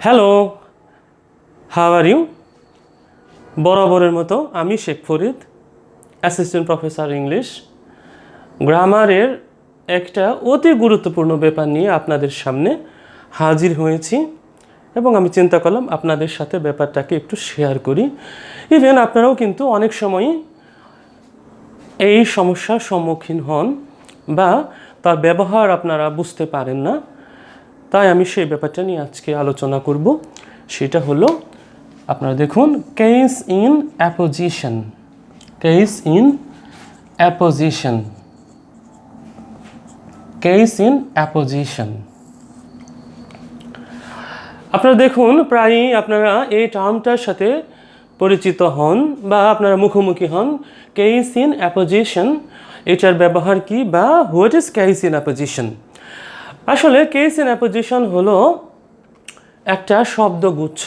Hello, how are you? বরাবরের মতো আমি Sheikh Farid, assistant professor English. গ্রামারের একটা অতি গুরুত্বপূর্ণ ব্যাপার নিয়ে আপনাদের সামনে হাজির হয়েছি এবং আমি চিন্তা করলাম আপনাদের সাথে ব্যাপারটাকে একটু শেয়ার করি। ইভেন আপনারাও কিন্তু অনেক সময়ই এই সমস্যার সম্মুখীন হন বা তার ব্যবহার আপনারা বুঝতে পারেন না। তাই আমি সেই ব্যাপারটা নিয়ে আজকে আলোচনা করব। সেটা হলো, আপনারা দেখুন, case in apposition. Case in apposition. Case in apposition. আপনারা দেখুন, প্রায়ই আপনারা এই টার্মটার সাথে পরিচিত হন বা আপনারা মুখোমুখি হন। কেস ইন অ্যাপোজিশন, এটার ব্যবহার কি বা what is case in apposition? আসলে কেস ইন অ্যাপোজিশন হলো একটা শব্দগুচ্ছ,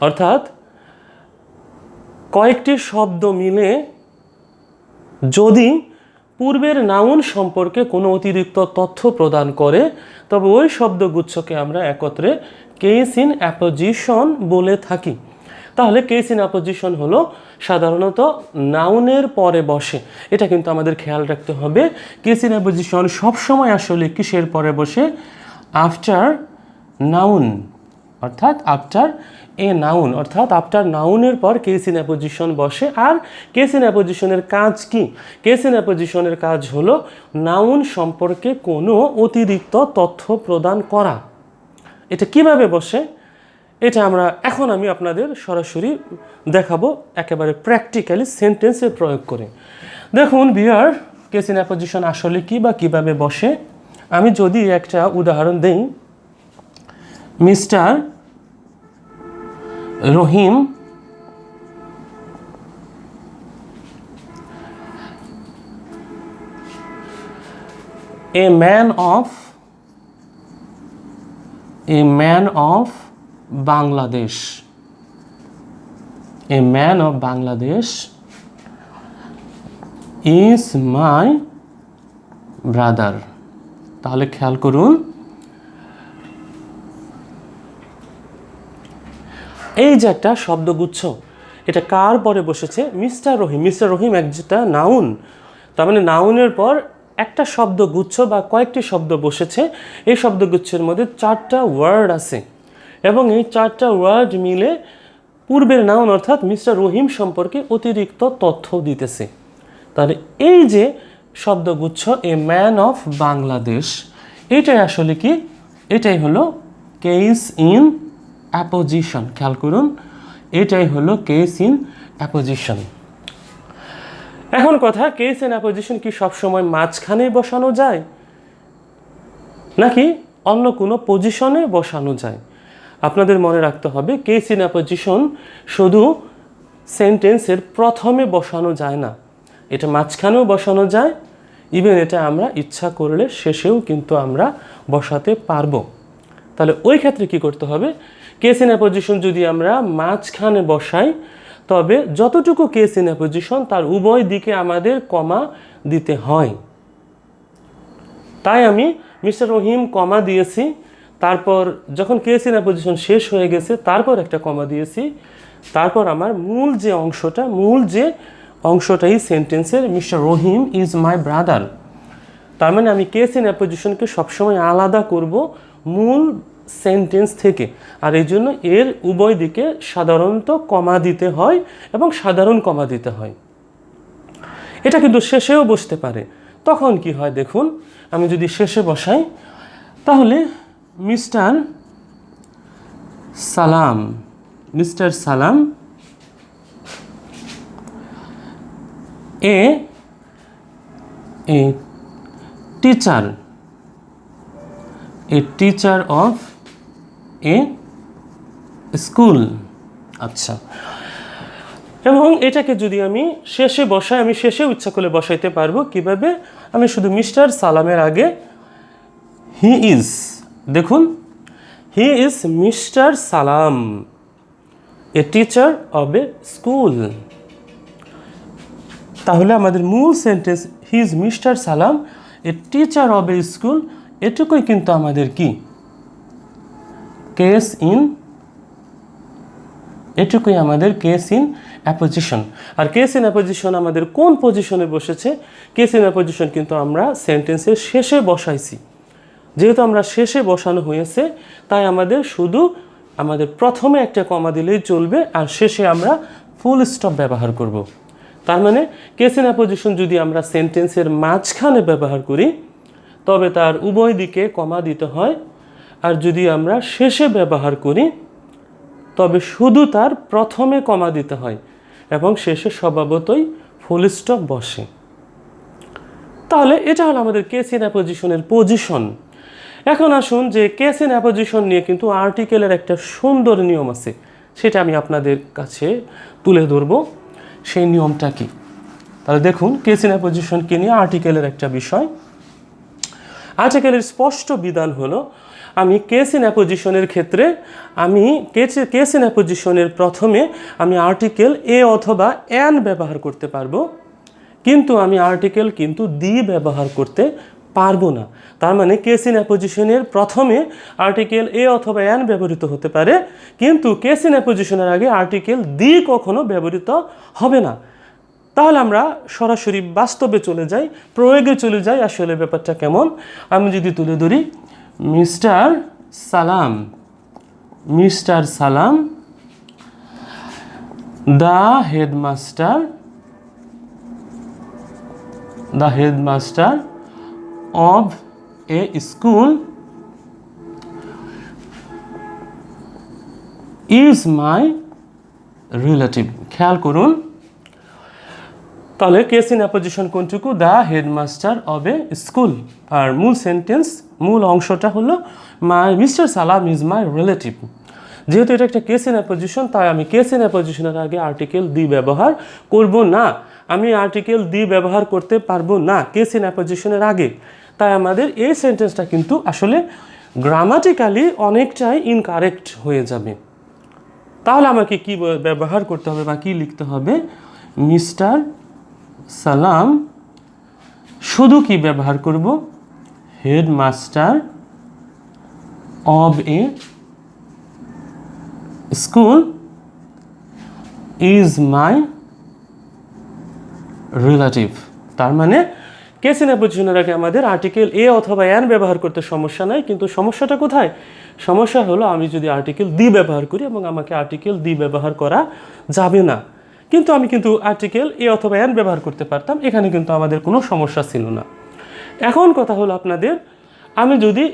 অর্থাৎ কয়েকটি শব্দ মিলে যদি পূর্বের নাউন সম্পর্কে কোনো অতিরিক্ত তথ্য প্রদান করে, তবে ওই শব্দগুচ্ছকে আমরা একত্রে কেস ইন অ্যাপোজিশন বলে থাকি। তাহলে কেস ইন অ্যাপোজিশন হলো সাধারণত নাউনের পরে বসে। এটা কিন্তু আমাদের খেয়াল রাখতে হবে। কেস ইন অ্যাপোজিশন সবসময় আসলে কিসের পরে বসে? আফটার নাউন, অর্থাৎ আফটার এ নাউন, অর্থাৎ আফটার নাউনের পর কেস ইন অ্যাপোজিশন বসে। আর কেস ইন অ্যাপোজিশনের কাজ কি? কেস ইন অ্যাপোজিশনের কাজ হলো নাউন সম্পর্কে কোনো অতিরিক্ত তথ্য প্রদান করা। এটা কিভাবে বসে এটা আমি আপনাদের সরাসরি দেখাবো, একেবারে প্র্যাকটিক্যালি সেন্টেন্সে প্রয়োগ করে। দেখুন ভিউয়ার, কেস ইন অ্যাপোজিশন আসলে কি বা কিভাবে বসে আমি যদি একটা উদাহরণ দেই। Mister Rahim a man of Bangladesh, a man of Bangladesh is my brother. তাহলে খেয়াল করুন, এই যে একটা শব্দগুচ্ছ, এটা কার পরে বসেছে? মিস্টার রহিম। মিস্টার রহিম একটা নাউন, তার মানে নাউনের পর একটা শব্দগুচ্ছ বা কয়েকটি শব্দ বসেছে। এই শব্দগুচ্ছের মধ্যে 4টা ওয়ার্ড আছে এবং এই 4টা ওয়ার্ড মিলে পূর্বের নাউন অর্থাৎ মিস্টার রহিম সম্পর্কে অতিরিক্ত তথ্য দিতেছে। তাহলে এই যে শব্দগুচ্ছ এ ম্যান অফ বাংলাদেশ, এটাই আসলে কি? এটাই হলো কেস ইন অ্যাপোজিশন। খেয়াল করুন, এটাই হলো কেস ইন অ্যাপোজিশন। এখন কথা, কেস ইন অ্যাপোজিশন কি সবসময় মাঝখানে বসানো যায় নাকি অন্য কোনো পজিশনে বসানো যায়? আপনাদের মনে রাখতে হবে, কেস ইন অ্যাপোজিশন শুধু সেন্টেন্সের প্রথমে বসানো যায় না, এটা মাঝখানেও বসানো যায়। ইভেন এটা আমরা ইচ্ছা করলে শেষেও কিন্তু আমরা বসাতে পারবো। তাহলে ওই ক্ষেত্রে কি করতে হবে? কেস ইন অ্যাপোজিশন যদি আমরা মাঝখানে বসাই, তবে যতটুকু কেস ইন অ্যাপোজিশন তার উভয় দিকে আমাদের কমা দিতে হয়। তাই আমি মিস্টার রহিম কমা দিয়েছি, তারপর যখন কেস ইন অ্যাপোজিশন শেষ হয়ে গেছে তারপর একটা কমা দিয়েছি, তারপর আমার মূল যে অংশটা এই সেন্টেন্সের mister Rahim is my brother. তার মানে আমি কেস ইন অ্যাপোজিশনকে সবসময় আলাদা করব মূল সেন্টেন্স থেকে, আর এই জন্য এর উভয় দিকে সাধারণত কমা দিতে হয় এবং সাধারণ কমা দিতে হয়। এটা কিন্তু শেষেও বসতে পারে। তখন কি হয় দেখুন, আমি যদি শেষে বসাই তাহলে mister Salam a teacher of a school. আচ্ছা, এবং এটাকে যদি আমি শেষে বসাই, আমি শেষেও ইচ্ছা করলে বসাইতে পারবো। কিভাবে? আমি শুধু মিস্টার সালামের আগে হি ইজ, দেখুন, হি is mister Salam a teacher of a school. তাহলে আমাদের মূল sentence he is mister Salam a teacher of a school, এটুকুই কিন্তু আমাদের কি কেস ইন, এটুকুই আমাদের কেস ইন অ্যাপোজিশন। আর কেস ইন অ্যাপোজিশন আমাদের কোন পজিশনে বসেছে? কেস ইন অ্যাপোজিশন কিন্তু আমরা সেন্টেন্সের শেষে বসাইছি। যেহেতু আমরা শেষে বসানো হয়েছে, তাই আমাদের শুধু আমাদের প্রথমে একটা কমা দিলেই চলবে, আর শেষে আমরা ফুল স্টপ ব্যবহার করব। তার মানে কেস ইন অ্যাপোজিশন যদি আমরা সেন্টেন্সের মাঝখানে ব্যবহার করি, তবে তার উভয় দিকে কমা দিতে হয়। আর যদি আমরা শেষে ব্যবহার করি, তবে শুধু তার প্রথমে কমা দিতে হয় এবং শেষে স্বভাবতই ফুল স্টপ বসে। তাহলে এটা হলো আমাদের কেস ইন অ্যাপোজিশনের পজিশন। এখন আসুন যে কেস ইন অ্যাপোজিশন নিয়ে কিন্তু আর্টিকেলের একটা সুন্দর নিয়ম আছে, সেটা আমি আপনাদের কাছে তুলে ধরব। সেই নিয়মটা কি? তাহলে দেখুন, কেস ইন অ্যাপোজিশনকে নিয়ে আর্টিকেলের একটা বিষয়। আর্টিকেলের স্পষ্ট বিধান হলো, আমি কেস ইন অ্যাপোজিশনের ক্ষেত্রে আমি কেস ইন অ্যাপোজিশনের প্রথমে আমি আর্টিকেল এ অথবা অ্যান ব্যবহার করতে পারবো, কিন্তু আমি আর্টিকেল কিন্তু দি ব্যবহার করতে পারবো না। তার মানে কেস ইন অ্যাপোজিশনের প্রথমে আর্টিকেল এ অথবা অ্যান ব্যবহৃত হতে পারে, কিন্তু কেস ইন অ্যাপোজিশনের আগে আর্টিকেল দি কখনো ব্যবহৃত হবে না। তাহলে আমরা সরাসরি বাস্তবে চলে যাই, প্রয়োগে চলে যাই। আসলে ব্যাপারটা কেমন আমি যদি তুলে ধরি, mister Salam the headmaster of a school is my relative. খেয়াল করুন, তাহলে কেস ইন অ্যাপোজিশন কোনটুকু? The headmaster of a school. আর মূল অংশটা হলো মিস্টার সালাম ইজ মাই রিলেটিভ। যেহেতু এটা একটা কেস ইন অ্যাপোজিশন, তাই আমি কেস ইন অ্যাপোজিশনের আগে আর্টিকেল দি ব্যবহার করব না। আমি আর্টিকেল দি ব্যবহার করতে পারবো না কেস ইন অ্যাপোজিশনের আগে। তাই আমাদের এই সেন্টেন্সটা কিন্তু আসলে গ্রামাটিক্যালি অনেকটাই ইনকারেক্ট হয়ে যাবে। তাহলে আমাকে কি ব্যবহার করতে হবে বা কি লিখতে হবে? মিস্টার সালাম, শুধু কি ব্যবহার করব? Headmaster of a school is my relative. তার মানে কেস ইন অ্যাপোজিশনের আগে আমাদের আর্টিকেল এ অথবা অ্যান ব্যবহার করতে সমস্যা নাই, কিন্তু সমস্যাটা কোথায়? সমস্যা হলো আমি যদি আর্টিকেল দি ব্যবহার করি, এবং আমাকে আর্টিকেল দি ব্যবহার করা যাবে না। কিন্তু আমি আর্টিকেল এ অথবা অ্যান ব্যবহার করতে পারতাম, এখানে কিন্তু আমাদের কোনো সমস্যা ছিল না। এখন কথা হলো আপনাদের, আমি যদি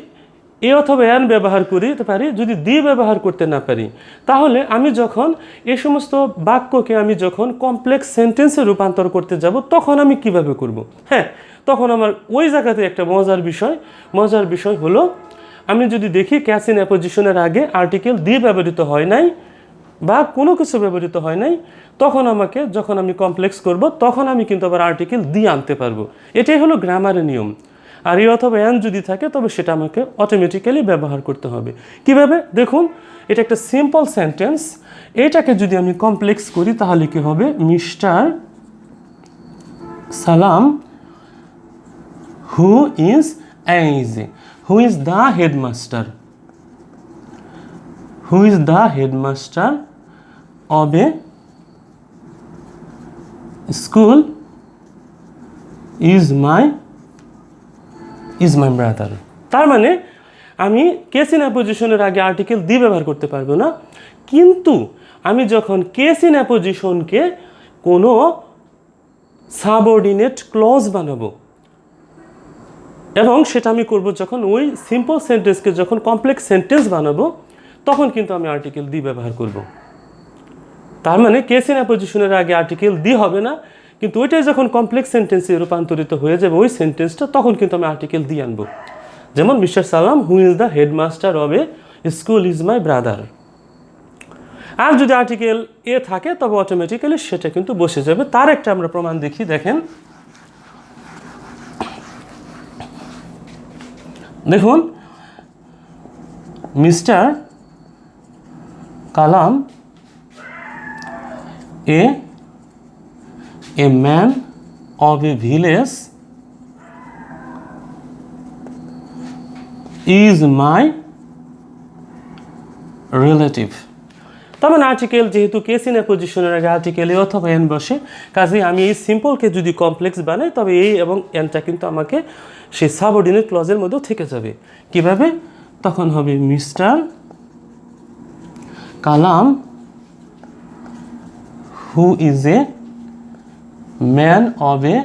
এ অথবা অ্যান ব্যবহার করতে পারি, যদি দি ব্যবহার করতে না পারি, তাহলে আমি যখন এই সমস্ত বাক্যকে আমি যখন কমপ্লেক্স সেন্টেন্সে রূপান্তর করতে যাব, তখন আমি কিভাবে করব? হ্যাঁ, তখন আমার ওই জায়গাতে একটা মজার বিষয় হলো, আমি যদি দেখি কেস ইন অ্যাপোজিশনের আগে আর্টিকেল দি ব্যবহৃত হয় নাই বা কোনো কিছু ব্যবহৃত হয় নাই, তখন যখন আমি কমপ্লেক্স করব, তখন আমি কিন্তু আবার আর্টিকেল দি আনতে পারবো। এটাই হলো গ্রামারের নিয়ম। আর এ অথবা অ্যান যদি থাকে, তবে সেটা আমাকে অটোমেটিক্যালি ব্যবহার করতে হবে। কিভাবে? দেখুন, এটা একটা সিম্পল সেন্টেন্স। এটাকে যদি আমি কমপ্লেক্স করি, তাহলে কি হবে? মিস্টার সালাম who is the headmaster of a school is my brother. তার মানে আমি কেস ইন অ্যাপোজিশনের আগে আর্টিকেল দি ব্যবহার করতে পারবো না, কিন্তু আমি যখন কেস ইন অ্যাপোজিশনকে কোনো সাবঅর্ডিনেট ক্লজ বানাবো, এবং সেটা আমি করব যখন ওই সিম্পল সেন্টেন্সকে যখন কমপ্লেক্স সেন্টেন্স বানাবো, তখন কিন্তু আমি আর্টিকেল দি ব্যবহার করব। তার মানে কেস ইন অ্যাপোজিশনের আগে আর্টিকেল দি হবে না, কিন্তু ওইটাই যখন কমপ্লেক্স সেন্টেন্সে রূপান্তরিত হয়ে যাবে ওই সেন্টেন্সটা, তখন কিন্তু আমি আর্টিকেল দি আনবো। যেমন mister Salam who is the headmaster of a school is my brother. আর যদি আর্টিকেল এ থাকে, তবে অটোমেটিক্যালি সেটা কিন্তু বসে যাবে। তার একটা আমরা প্রমাণ দেখি। দেখেন, দেখুন, mister Kalam a man of a village is my relative. তবে আর্টিকেল যেহেতু কেস ইন অ্যাপোজিশনের আগে আর্টিকেল এ অথবা এন বসে, কাজেই আমি এই সিম্পলকে যদি কমপ্লেক্স বানাই তবে এই এবং এনটা কিন্তু আমাকে সেই সাবঅর্ডিনেট ক্লজের মধ্যেও থেকে যাবে। কিভাবে? তখন হবে mister Kalam who is a man of a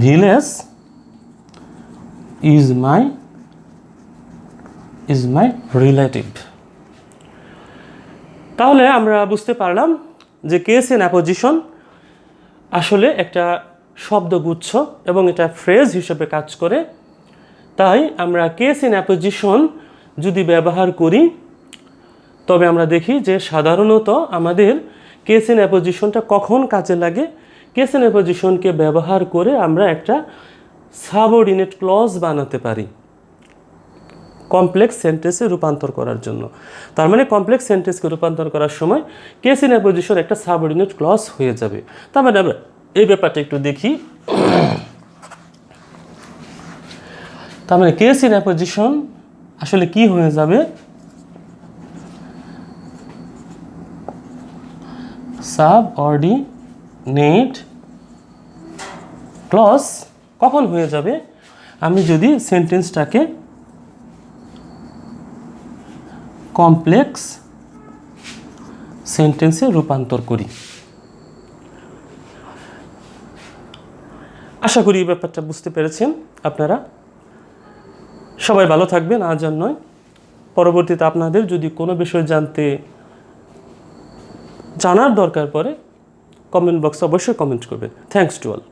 village is my relative. তাহলে আমরা বুঝতে পারলাম যে কেস ইন অ্যাপোজিশন আসলে একটা শব্দগুচ্ছ এবং এটা ফ্রেজ হিসেবে কাজ করে। তাই আমরা কেস ইন অ্যাপোজিশন যদি ব্যবহার করি তবে আমরা দেখি যে সাধারণত আমাদের কেস ইন অ্যাপোজিশনটা কখন কাজে লাগে। কেস ইন অ্যাপোজিশনকে ব্যবহার করে আমরা একটা সাবঅর্ডিনেট ক্লজ বানাতে পারি কমপ্লেক্স সেন্টেন্সে রূপান্তর করার জন্য। তার মানে কমপ্লেক্স সেন্টেন্সকে রূপান্তর করার সময় কেস ইন অ্যাপোজিশন একটা সাবঅর্ডিনেট ক্লজ হয়ে যাবে। তার মানে আমরা এই ব্যাপারটা একটু দেখি। তার মানে কেস ইন অ্যাপোজিশন আসলে কি হয়ে যাবে? সাবঅর্ডিনেট ক্লজ কখন হয়ে যাবে? আমি যদি সেন্টেন্সটাকে কমপ্লেক্স সেন্টেন্সে রূপান্তর করি। আশা করি এই ব্যাপারটা বুঝতে পেরেছেন আপনারা। সবাই ভালো থাকবেন, আজ আর নয়। পরবর্তীতে আপনাদের যদি কোনো বিষয় জানার দরকার পড়ে কমেন্ট বক্সে অবশ্যই কমেন্ট করবেন। Thanks to all.